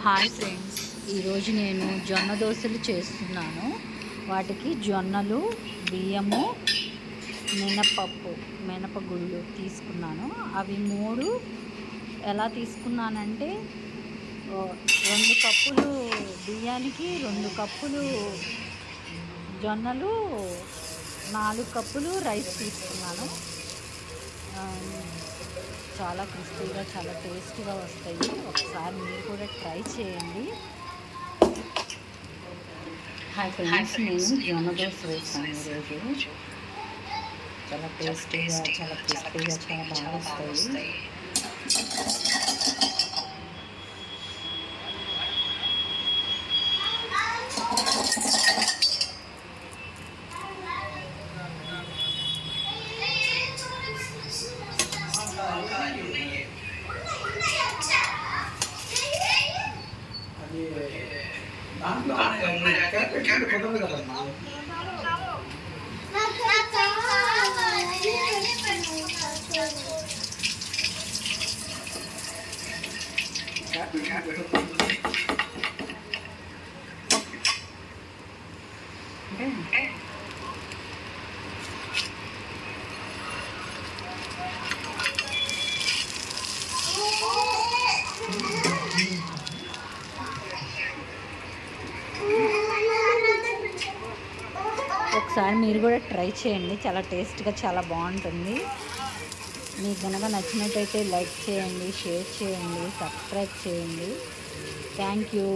Hi friends, ఈరోజు నేను జొన్న దోశలు చేస్తున్నాను. వాటికి జొన్నలు, బియ్యము, మినపగుళ్ళు తీసుకున్నాను. అవి 3 ఎలా తీసుకున్నానంటే 2 కప్పులు బియ్యానికి 2 కప్పులు జొన్నలు, 4 కప్పులు రైస్ తీసుకున్నాను. చాలా క్రిస్పీగా, చాలా టేస్టీగా వస్తాయి. ఒకసారి మీరు కూడా ట్రై చేయండి. హాయ్ ఫ్రెండ్స్, నేను జొన్న దోశ వేసాను ఈరోజు. చాలా టేస్టీగా, చాలా క్రిస్పీగా, చాలా బాగా వస్తాయి. ఒకసారి మీరు కూడా ట్రై చేయండి. చాలా టేస్ట్గా, చాలా బాగుంటుంది. మీకు కనుక నచ్చినట్టయితే లైక్ చేయండి, షేర్ చేయండి, సబ్స్క్రైబ్ చేయండి. Thank you.